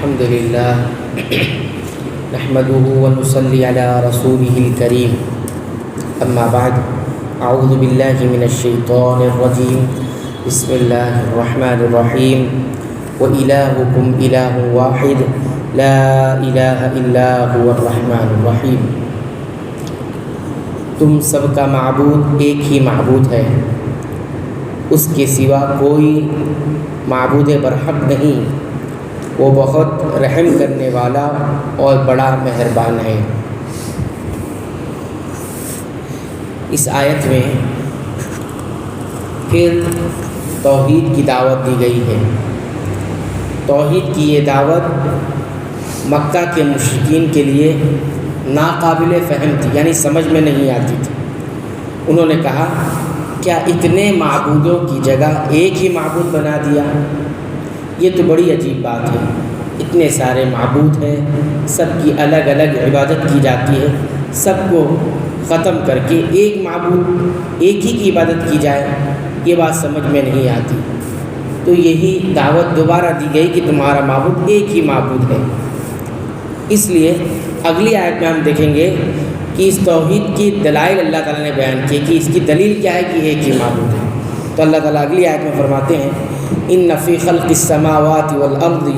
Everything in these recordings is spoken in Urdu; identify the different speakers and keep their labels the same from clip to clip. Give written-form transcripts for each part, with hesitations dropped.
Speaker 1: الحمد للہ نحمده ونصلي على رسوله الكريم اما بعد اعوذ باللہ من الشیطان الرجیم بسم اللہ الرحمن الرحیم وإلہکم الہ واحد لا الہ الا هو الرحمن الرحیم۔ تم سب کا معبود ایک ہی معبود ہے، اس کے سوا کوئی معبود برحق نہیں، وہ بہت رحم کرنے والا اور بڑا مہربان ہے۔ اس آیت میں پھر توحید کی دعوت دی گئی ہے۔ توحید کی یہ دعوت مکہ کے مشرکین کے لیے ناقابل فہم تھی، یعنی سمجھ میں نہیں آتی تھی۔ انہوں نے کہا کیا اتنے معبودوں کی جگہ ایک ہی معبود بنا دیا؟ یہ تو بڑی عجیب بات ہے، اتنے سارے معبود ہیں، سب کی الگ الگ عبادت کی جاتی ہے، سب کو ختم کر کے ایک معبود ایک ہی کی عبادت کی جائے، یہ بات سمجھ میں نہیں آتی۔ تو یہی دعوت دوبارہ دی گئی کہ تمہارا معبود ایک ہی معبود ہے۔ اس لیے اگلی آیت میں ہم دیکھیں گے کہ اس توحید کی دلائل اللہ تعالیٰ نے بیان کی کہ اس کی دلیل کیا ہے کہ ایک ہی معبود ہے۔ تو اللہ تعالیٰ اگلی آیت میں فرماتے ہیں ان فی خلق السماوات والارض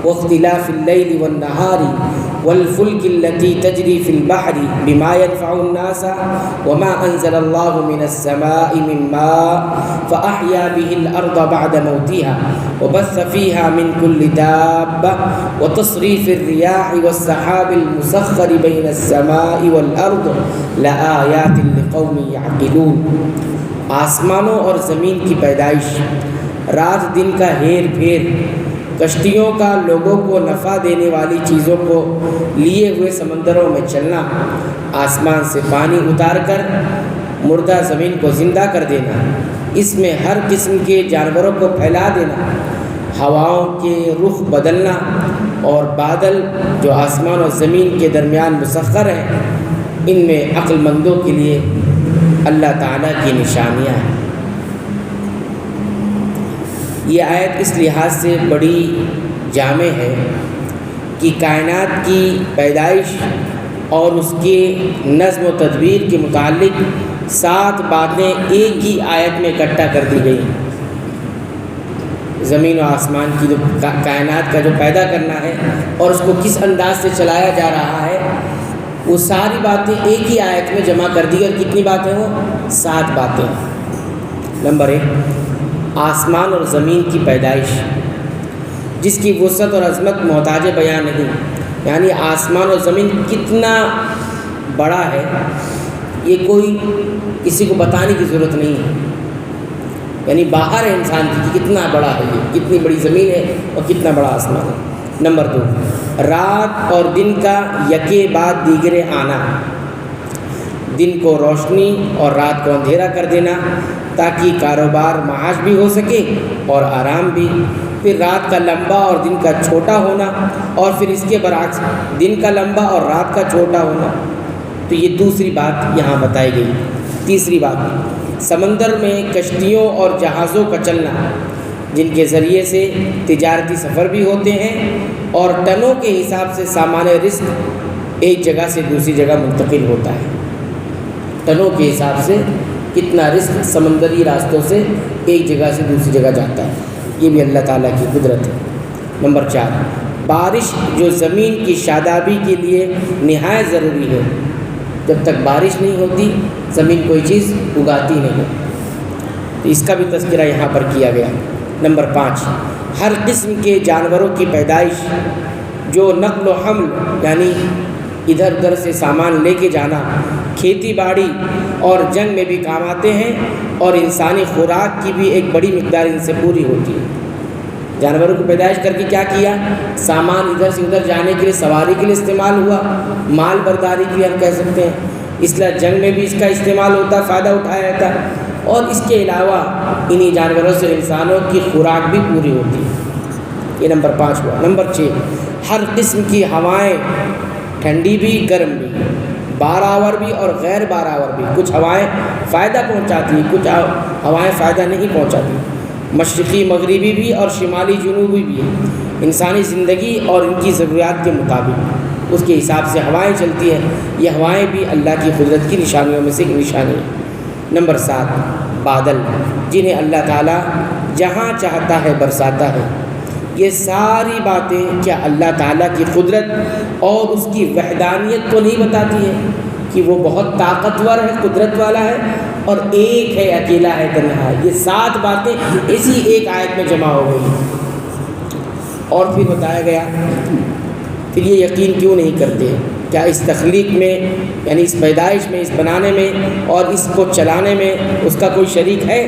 Speaker 1: واختلاف اللیل والنہار والفلک التي تجری فی البحر بما ينفع الناس وما انزل اللہ من السماء من ماء فاحیا به الارض بعد موتها وبث فيها من كل دابة وتصريف الرياح والسحاب المسخر بين السماء والارض لآیات لقوم یعقلون۔ آسمانوں اور زمین کی پیدائش، رات دن کا ہیر پھیر، کشتیوں کا لوگوں کو نفع دینے والی چیزوں کو لیے ہوئے سمندروں میں چلنا، آسمان سے پانی اتار کر مردہ زمین کو زندہ کر دینا، اس میں ہر قسم کے جانوروں کو پھیلا دینا، ہواؤں کے رخ بدلنا اور بادل جو آسمان اور زمین کے درمیان مسخر ہیں، ان میں عقل مندوں کے لیے اللہ تعالیٰ کی نشانیاں ہیں۔ یہ آیت اس لحاظ سے بڑی جامع ہے کہ کائنات کی پیدائش اور اس کے نظم و تدبیر کے متعلق 7 باتیں ایک ہی آیت میں اکٹھا کر دی گئی۔ زمین و آسمان کی جو کائنات کا جو پیدا کرنا ہے اور اس کو کس انداز سے چلایا جا رہا ہے، وہ ساری باتیں ایک ہی آیت میں جمع کر دی۔ اور کتنی باتیں ہوں؟ 7 باتیں۔ نمبر 1، آسمان اور زمین کی پیدائش، جس کی وسعت اور عظمت محتاج بیان نہیں، یعنی آسمان اور زمین کتنا بڑا ہے یہ کوئی کسی کو بتانے کی ضرورت نہیں ہے، یعنی باہر ہے انسان کی کہ کتنا بڑا ہے یہ، کتنی بڑی زمین ہے اور کتنا بڑا آسمان ہے۔ نمبر 2، رات اور دن کا یکے بعد دیگرے آنا، دن کو روشنی اور رات کو اندھیرا کر دینا تاکہ کاروبار معاش بھی ہو سکے اور آرام بھی۔ پھر رات کا لمبا اور دن کا چھوٹا ہونا، اور پھر اس کے برعکس دن کا لمبا اور رات کا چھوٹا ہونا۔ تو یہ دوسری بات یہاں بتائی گئی۔ تیسری بات، سمندر میں کشتیوں اور جہازوں کا چلنا، جن کے ذریعے سے تجارتی سفر بھی ہوتے ہیں اور ٹنوں کے حساب سے سامان رزق ایک جگہ سے دوسری جگہ منتقل ہوتا ہے۔ ٹنوں کے حساب سے کتنا رزق سمندری راستوں سے ایک جگہ سے دوسری جگہ جاتا ہے، یہ بھی اللہ تعالیٰ کی قدرت ہے۔ نمبر 4، بارش جو زمین کی شادابی کے لیے نہایت ضروری ہے۔ جب تک بارش نہیں ہوتی زمین کوئی چیز اگاتی نہیں، تو اس کا بھی تذکرہ یہاں پر کیا گیا۔ نمبر 5، ہر قسم کے جانوروں کی پیدائش جو نقل و حمل یعنی ادھر ادھر سے سامان لے کے جانا، کھیتی باڑی اور جنگ میں بھی کام آتے ہیں، اور انسانی خوراک کی بھی ایک بڑی مقدار ان سے پوری ہوتی ہے۔ جانوروں کی پیدائش کر کے کیا کیا؟ سامان ادھر سے ادھر جانے کے لیے، سواری کے لیے استعمال ہوا، مال برداری کے لیے ہم کہہ سکتے ہیں، اس لیے جنگ میں بھی اس کا استعمال ہوتا، فائدہ اٹھایا جاتا، اور اس کے علاوہ انہی جانوروں سے انسانوں کی خوراک بھی پوری ہوتی ہے۔ یہ نمبر 5 ہوا۔ نمبر 6، ہر قسم کی ہوائیں، ٹھنڈی بھی گرم بھی، باراور بھی اور غیر باراور بھی، کچھ ہوائیں فائدہ پہنچاتی ہیں، کچھ ہوائیں فائدہ نہیں پہنچاتی، مشرقی مغربی بھی اور شمالی جنوبی بھی، انسانی زندگی اور ان کی ضروریات کے مطابق اس کے حساب سے ہوائیں چلتی ہیں۔ یہ ہوائیں بھی اللہ کی قدرت کی نشانیوں میں سے ایک نشانی ہے۔ نمبر 7، بادل، جنہیں اللہ تعالیٰ جہاں چاہتا ہے برساتا ہے۔ یہ ساری باتیں کیا اللہ تعالیٰ کی قدرت اور اس کی وحدانیت کو نہیں بتاتی ہے کہ وہ بہت طاقتور ہے، قدرت والا ہے اور ایک ہے، اکیلا ہے، تنہا ہے؟ یہ 7 باتیں اسی ایک آیت میں جمع ہو گئی۔ اور پھر بتایا گیا پھر یہ یقین کیوں نہیں کرتے؟ کیا اس تخلیق میں، یعنی اس پیدائش میں، اس بنانے میں اور اس کو چلانے میں اس کا کوئی شریک ہے؟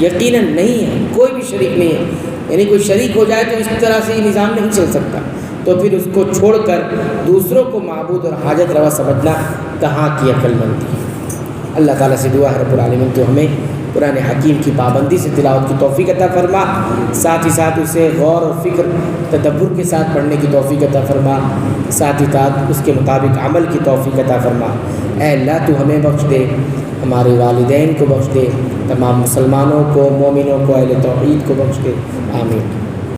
Speaker 1: یقیناً نہیں ہے، کوئی بھی شریک نہیں ہے۔ یعنی کوئی شریک ہو جائے تو اس طرح سے یہ نظام نہیں چل سکتا، تو پھر اس کو چھوڑ کر دوسروں کو معبود اور حاجت روا سمجھنا کہاں کی عقل مندی ہے۔ اللہ تعالیٰ سے دعا ہے رب العالمین تو ہمیں قرآن حکیم کی پابندی سے تلاوت کی توفیق عطا فرما، ساتھ ہی ساتھ اسے غور و فکر تدبر کے ساتھ پڑھنے کی توفیق عطا فرما، ساتھ ہی ساتھ اس کے مطابق عمل کی توفیق عطا فرما۔ اے اللہ تو ہمیں بخش دے، ہمارے والدین کو بخش دے، تمام مسلمانوں کو، مومنوں کو، اہل توحید کو بخش دے، آمین۔